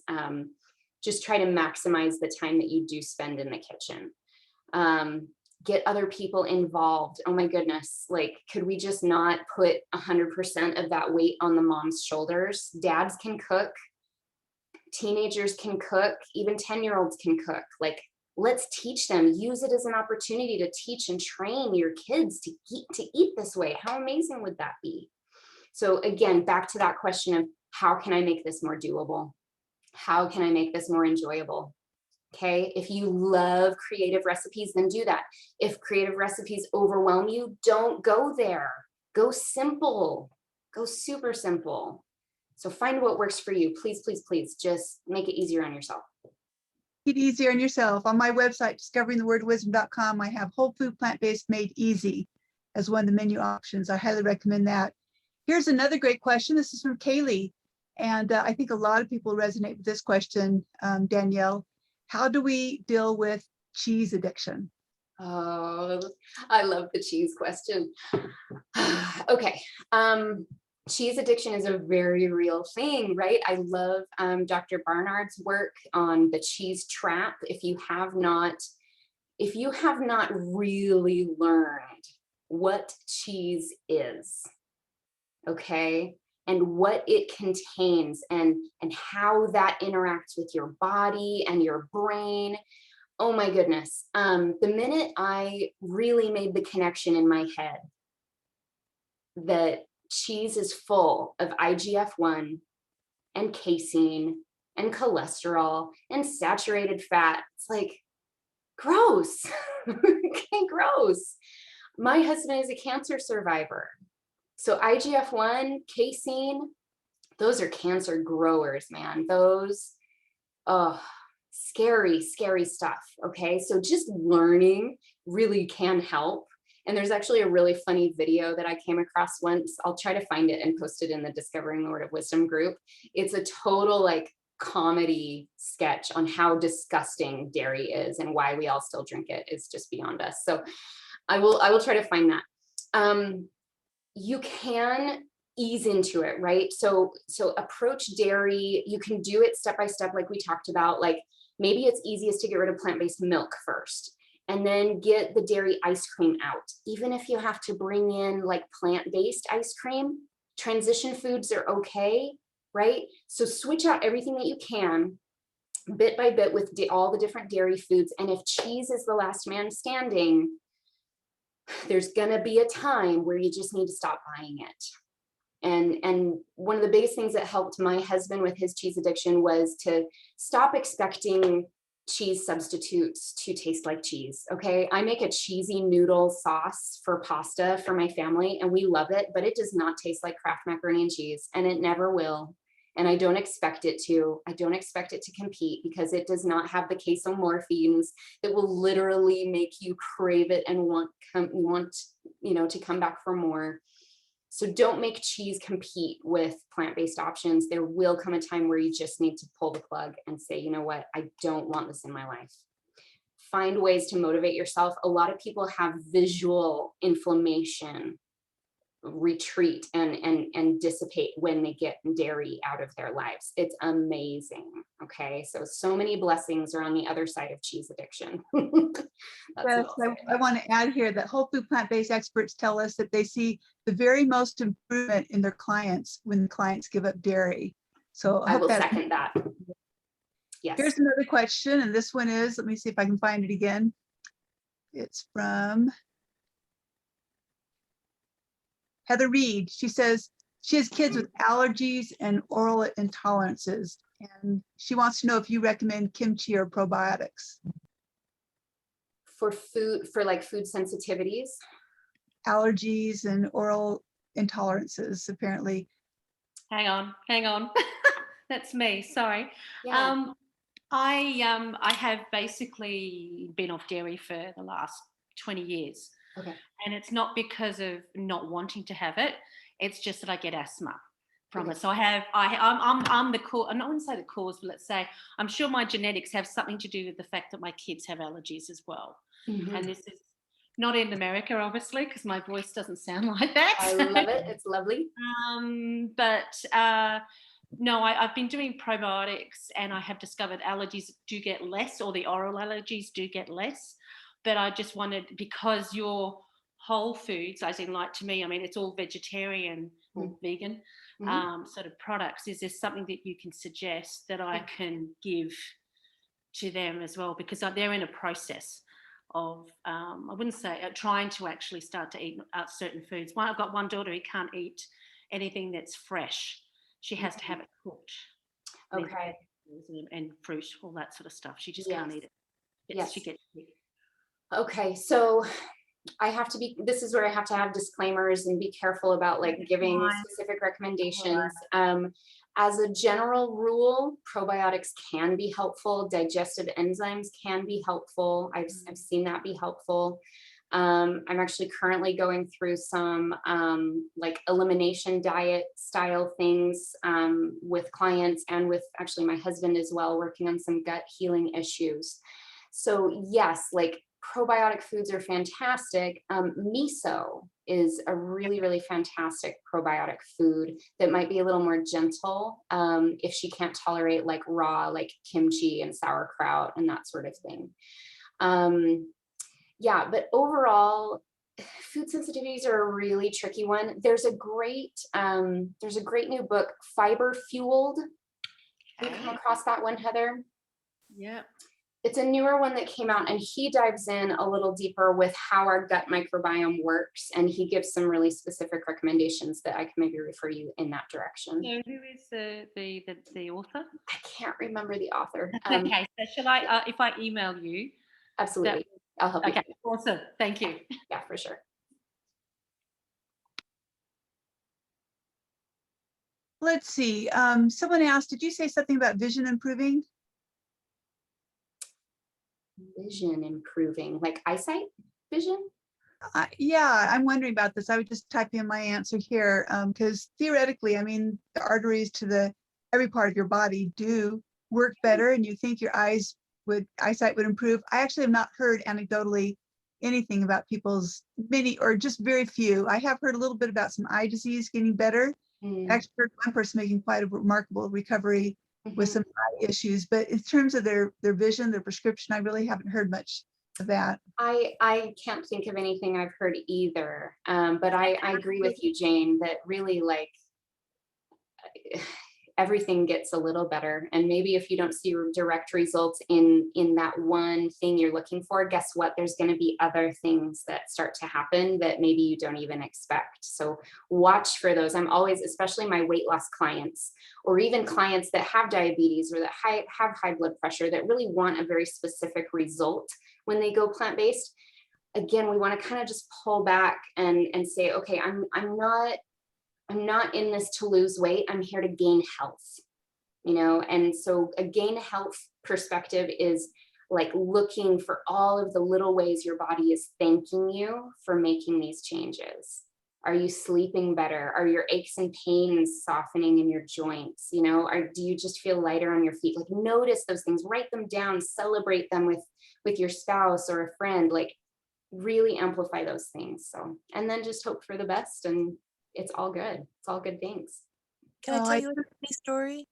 Just try to maximize the time that you do spend in the kitchen. Get other people involved. Oh my goodness, like, could we just not put 100% of that weight on the mom's shoulders? Dads can cook, teenagers can cook, even 10-year-olds can cook. Like, let's teach them, use it as an opportunity to teach and train your kids to eat this way. How amazing would that be? So again, back to that question of how can I make this more doable? How can I make this more enjoyable? Okay, if you love creative recipes, then do that. If creative recipes overwhelm you, don't go there. Go simple, go super simple. So find what works for you. Please, please, please, just make it easier on yourself. Make it easier on yourself. On my website, discoveringthewordwisdom.com, I have whole food plant-based made easy as one of the menu options. I highly recommend that. Here's another great question. This is from Kaylee. And I think a lot of people resonate with this question, Danielle. How do we deal with cheese addiction? Oh, I love the cheese question. Okay. Cheese addiction is a very real thing, right? I love Dr. Barnard's work on the cheese trap. If you have not really learned what cheese is, okay, and what it contains and how that interacts with your body and your brain. Oh my goodness. The minute I really made the connection in my head that cheese is full of IGF-1 and casein and cholesterol and saturated fat, it's like, gross. Okay, gross. My husband is a cancer survivor. So IGF-1, casein, those are cancer growers, man. Those, scary, scary stuff, okay? So just learning really can help. And there's actually a really funny video that I came across once. I'll try to find it and post it in the Discovering the Word of Wisdom group. It's a total like comedy sketch on how disgusting dairy is and why we all still drink it. It's just beyond us. So I will try to find that. You can ease into it, right? So approach dairy. You can do it step by step, like we talked about. Like maybe it's easiest to get rid of plant-based milk first, and then get the dairy ice cream out. Even if you have to bring in like plant-based ice cream, transition foods are okay, right? So switch out everything that you can, bit by bit, with all the different dairy foods. And if cheese is the last man standing, there's gonna be a time where you just need to stop buying it. And one of the biggest things that helped my husband with his cheese addiction was to stop expecting cheese substitutes to taste like cheese, okay? I make a cheesy noodle sauce for pasta for my family, and we love it, but it does not taste like Kraft macaroni and cheese, and it never will. And I don't expect it to. I don't expect it to compete because it does not have the casomorphines that will literally make you crave it and want to come back for more. So don't make cheese compete with plant-based options. There will come a time where you just need to pull the plug and say, you know what, I don't want this in my life. Find ways to motivate yourself. A lot of people have visual inflammation retreat and dissipate when they get dairy out of their lives. It's amazing. Okay, so many blessings are on the other side of cheese addiction. Yes, I want to add here that whole food plant-based experts tell us that they see the very most improvement in their clients when the clients give up dairy. So I will second that. Yes. Here's another question, and this one is, let me see if I can find it again. It's from Heather Reed. She says she has kids with allergies and oral intolerances, and she wants to know if you recommend kimchi or probiotics. For food, for like food sensitivities? Allergies and oral intolerances, apparently. Hang on. That's me, sorry. Yeah. I have basically been off dairy for the last 20 years. Okay. And it's not because of not wanting to have it. It's just that I get asthma from it. So I'm the cause. I wouldn't say the cause, but let's say I'm sure my genetics have something to do with the fact that my kids have allergies as well. Mm-hmm. And this is not in America, obviously, because my voice doesn't sound like that. I love it. It's lovely. No, I've been doing probiotics, and I have discovered allergies do get less, or the oral allergies do get less. But I just wanted, because your whole foods, as in, like, to me, I mean, it's all vegetarian or vegan sort of products. Is there something that you can suggest that I can give to them as well? Because they're in a process of, I wouldn't say trying to actually start to eat certain foods. I've got one daughter who can't eat anything that's fresh. She has to have it cooked. Okay. And fruit, all that sort of stuff. She just Yes. can't eat it. Yes. She gets sick. Okay, so this is where I have to have disclaimers and be careful about like giving specific recommendations. As a general rule, probiotics can be helpful. Digestive enzymes can be helpful. I've seen that be helpful. I'm actually currently going through some like elimination diet style things with clients, and with actually my husband as well, working on some gut healing issues. So yes, like probiotic foods are fantastic. Miso is a really, really fantastic probiotic food that might be a little more gentle if she can't tolerate like raw, like kimchi and sauerkraut and that sort of thing. Yeah, but overall, food sensitivities are a really tricky one. There's a great new book, Fiber Fueled. Have you come across that one, Heather? Yeah. It's a newer one that came out, and he dives in a little deeper with how our gut microbiome works, and he gives some really specific recommendations that I can maybe refer you in that direction. So who is the author? I can't remember the author. Okay, so shall I, if I email you? Absolutely. I'll help you. Okay, awesome. Thank you. Yeah, for sure. Let's see. Someone asked, did you say something about vision improving? Vision improving, like eyesight vision? Yeah, I'm wondering about this. I would just type in my answer here because theoretically, I mean, the arteries to every part of your body do work better, and you think your eyesight would improve. I actually have not heard anecdotally anything about people's or just very few. I have heard a little bit about some eye disease getting better. I actually heard one person making quite a remarkable recovery with some eye issues, but in terms of their vision, their prescription, I really haven't heard much of that. I can't think of anything I've heard either, but I agree with you, Jane, that really like everything gets a little better. And maybe if you don't see direct results in that one thing you're looking for, guess what? There's going to be other things that start to happen that maybe you don't even expect. So watch for those. I'm always, especially my weight loss clients, or even clients that have diabetes or that have high blood pressure, that really want a very specific result when they go plant-based. Again, we want to kind of just pull back and say, okay, I'm not in this to lose weight. I'm here to gain health, and so a gain health perspective is like looking for all of the little ways your body is thanking you for making these changes. Are you sleeping better? Are your aches and pains softening in your joints? Do you just feel lighter on your feet? Like, notice those things, write them down, celebrate them with your spouse or a friend, like really amplify those things. So, and then just hope for the best, and it's all good. It's all good things. Can I tell you a funny story?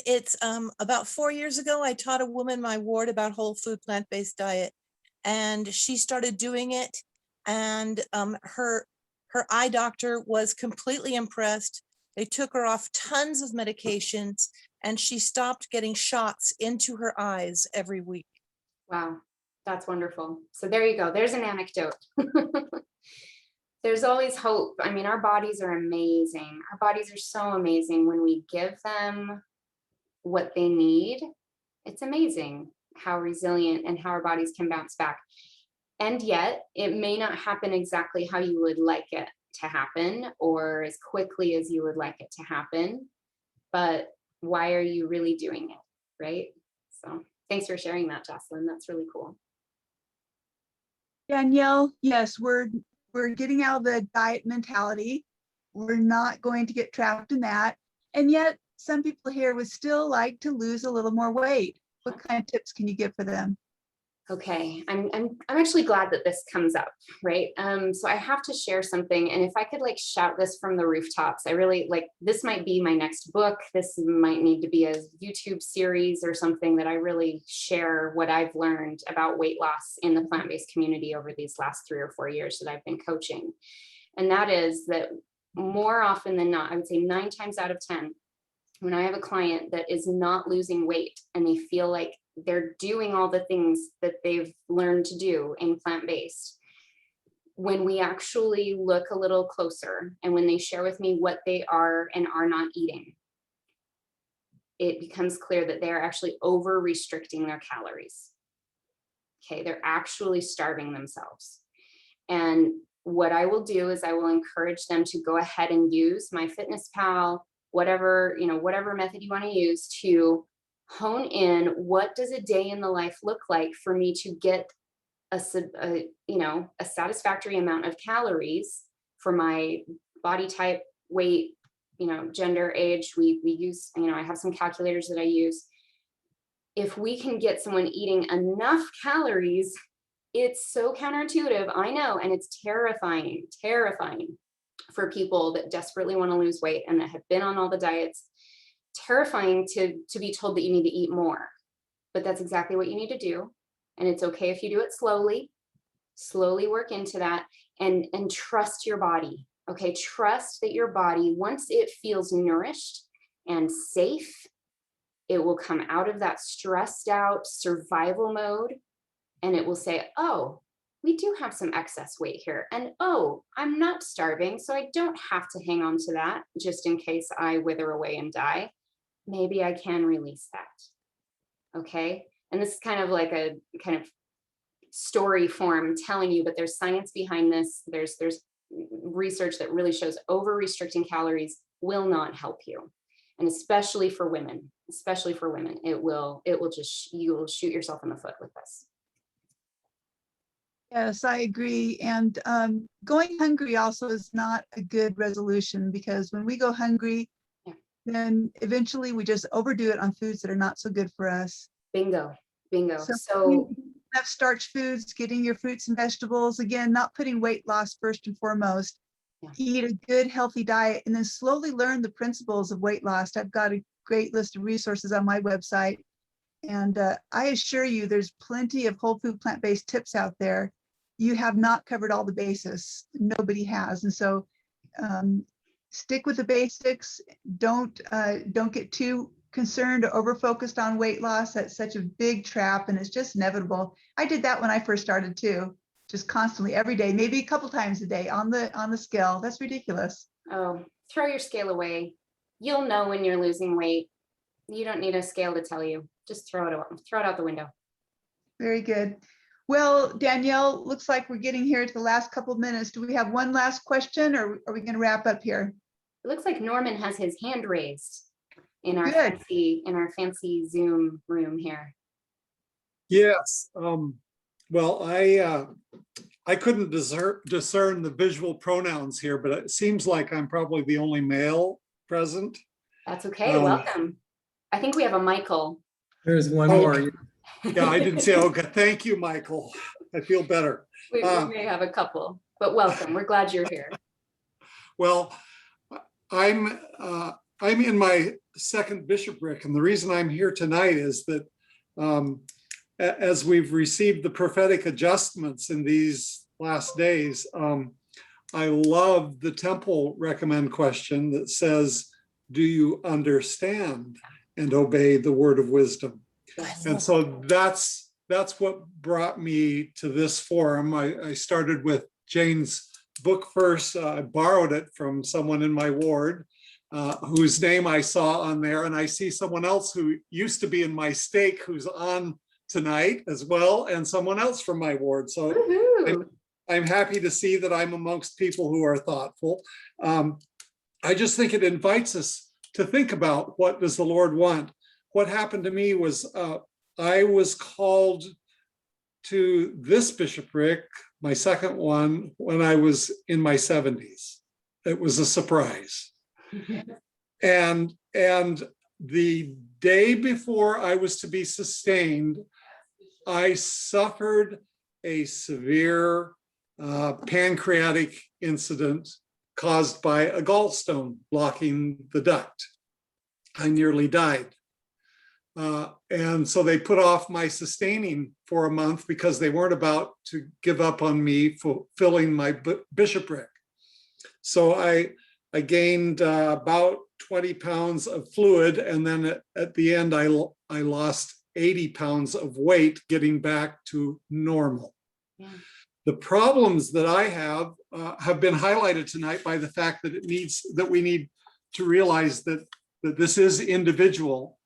It's about 4 years ago, I taught a woman my ward about whole food plant-based diet, and she started doing it, and her eye doctor was completely impressed. They took her off tons of medications, and she stopped getting shots into her eyes every week. Wow, that's wonderful. So there you go. There's an anecdote. There's always hope. I mean, our bodies are amazing. Our bodies are so amazing when we give them what they need. It's amazing how resilient and how our bodies can bounce back. And yet it may not happen exactly how you would like it to happen, or as quickly as you would like it to happen. But why are you really doing it, right? So thanks for sharing that, Jocelyn. That's really cool. Danielle, yes, we're getting out of the diet mentality. We're not going to get trapped in that. And yet some people here would still like to lose a little more weight. What kind of tips can you give for them? Okay, I'm actually glad that this comes up, right? So I have to share something, and if I could like shout this from the rooftops, I really like, this might be my next book. This might need to be a YouTube series or something that I really share what I've learned about weight loss in the plant-based community over these last 3 or 4 years that I've been coaching. And that is that more often than not, I would say 9 times out of 10, when I have a client that is not losing weight and they feel like they're doing all the things that they've learned to do in plant-based, when we actually look a little closer and when they share with me what they are and are not eating, it becomes clear that they're actually over restricting their calories. Okay, they're actually starving themselves. And what I will do is I will encourage them to go ahead and use MyFitnessPal, whatever, whatever method you want to use to hone in, what does a day in the life look like for me to get a satisfactory amount of calories for my body type, weight, gender, age. We use, I have some calculators that I use. If we can get someone eating enough calories, it's so counterintuitive, I know, and it's terrifying for people that desperately want to lose weight and that have been on all the diets. Terrifying to be told that you need to eat more, but that's exactly what you need to do. And it's okay if you do it slowly work into that, and trust your body. Okay, trust that your body, once it feels nourished and safe, it will come out of that stressed out survival mode, and it will say, oh, we do have some excess weight here, and oh, I'm not starving, so I don't have to hang on to that just in case I wither away and die. Maybe I can release that. Okay. And this is kind of like a kind of story form telling you, but there's science behind this. There's research that really shows over restricting calories will not help you. And especially for women, it will just, you will shoot yourself in the foot with this. Yes, I agree. And going hungry also is not a good resolution, because when we go hungry, then eventually we just overdo it on foods that are not so good for us. Bingo. So have starch foods, getting your fruits and vegetables, again, not putting weight loss first and foremost. Eat a good, healthy diet, and then slowly learn the principles of weight loss. I've got a great list of resources on my website. And I assure you, there's plenty of whole food plant-based tips out there. You have not covered all the bases. Nobody has. And so stick with the basics. Don't get too concerned or over focused on weight loss. That's such a big trap, and it's just inevitable. I did that when I first started too, just constantly every day, maybe a couple times a day on the scale. That's ridiculous. Oh, throw your scale away. You'll know when you're losing weight. You don't need a scale to tell you. Just throw it out the window. Very good. Well, Danielle, looks like we're getting here to the last couple of minutes. Do we have one last question, or are we going to wrap up here? It looks like Norman has his hand raised in our fancy Zoom room here. Yes. Well, I couldn't discern the visual pronouns here, but it seems like I'm probably the only male present. That's okay. Welcome. I think we have a Michael. There's one more. Yeah, I didn't say, okay, thank you, Michael. I feel better. We may have a couple, but welcome. We're glad you're here. Well, I'm in my second bishopric, and the reason I'm here tonight is that as we've received the prophetic adjustments in these last days, I love the temple recommend question that says, do you understand and obey the word of wisdom? Yes. And so that's what brought me to this forum. I started with Jane's book first. I borrowed it from someone in my ward whose name I saw on there. And I see someone else who used to be in my stake who's on tonight as well, and someone else from my ward. So I'm happy to see that I'm amongst people who are thoughtful. I just think it invites us to think about, what does the Lord want? what happened to me was I was called to this bishopric, my second one, when I was in my 70s. It was a surprise. And the day before I was to be sustained, I suffered a severe pancreatic incident caused by a gallstone blocking the duct. I nearly died. And so they put off my sustaining for a month because they weren't about to give up on me for filling my bishopric. So I gained about 20 pounds of fluid, and then at the end I lost 80 pounds of weight getting back to normal. Yeah. The problems that I have been highlighted tonight by the fact that we need to realize that this is individual.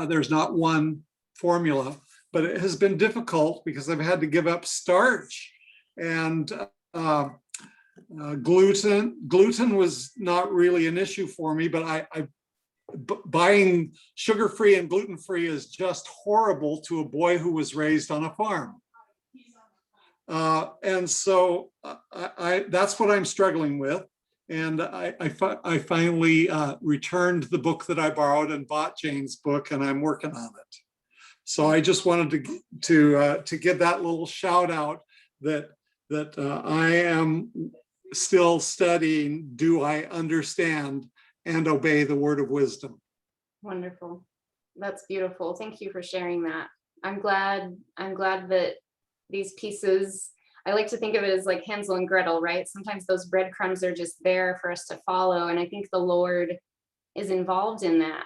There's not one formula, but it has been difficult because I've had to give up starch and gluten. Gluten was not really an issue for me, but buying sugar-free and gluten-free is just horrible to a boy who was raised on a farm. And so that's what I'm struggling with. And I finally returned the book that I borrowed and bought Jane's book, and I'm working on it. So I just wanted to give that little shout out that I am still studying. Do I understand and obey the word of wisdom? Wonderful. That's beautiful. Thank you for sharing that. I'm glad that these pieces, I like to think of it as like Hansel and Gretel, right? Sometimes those breadcrumbs are just there for us to follow. And I think the Lord is involved in that.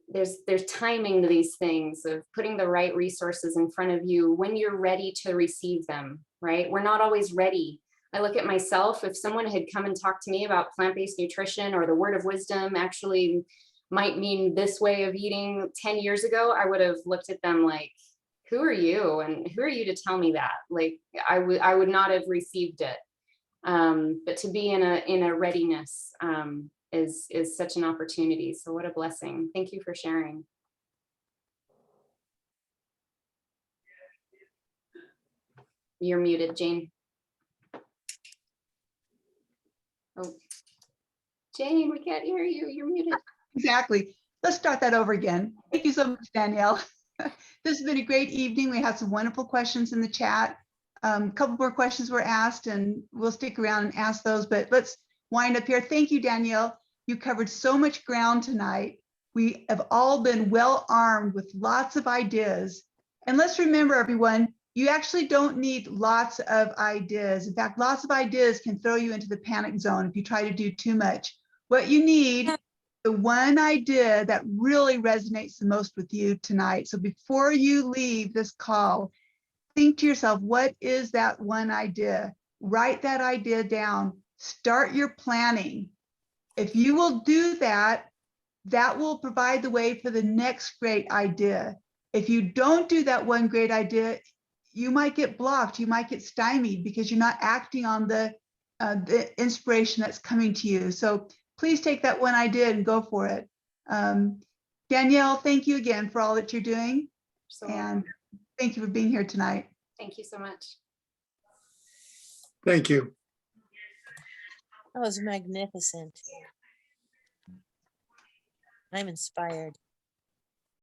There's timing to these things, of putting the right resources in front of you when you're ready to receive them, right? We're not always ready. I look at myself, if someone had come and talked to me about plant-based nutrition or the word of wisdom actually might mean this way of eating 10 years ago, I would have looked at them like, who are you? And who are you to tell me that? Like, I would not have received it. But to be in a readiness is such an opportunity. So what a blessing. Thank you for sharing. You're muted, Jane. Oh, Jane, we can't hear you. You're muted. Exactly. Let's start that over again. Thank you so much, Danielle. This has been a great evening. We had some wonderful questions in the chat. A couple more questions were asked, and we'll stick around and ask those, but let's wind up here. Thank you, Danielle. You covered so much ground tonight. We have all been well armed with lots of ideas. And let's remember, everyone, you actually don't need lots of ideas. In fact, lots of ideas can throw you into the panic zone if you try to do too much. What you need, the one idea that really resonates the most with you tonight. So before you leave this call, think to yourself, what is that one idea? Write that idea down. Start your planning. If you will do that, that will provide the way for the next great idea. If you don't do that one great idea, you might get blocked. You might get stymied because you're not acting on the inspiration that's coming to you. So please take that one idea and go for it. Danielle, thank you again for all that you're doing. And thank you for being here tonight. Thank you so much. Thank you. That was magnificent. I'm inspired.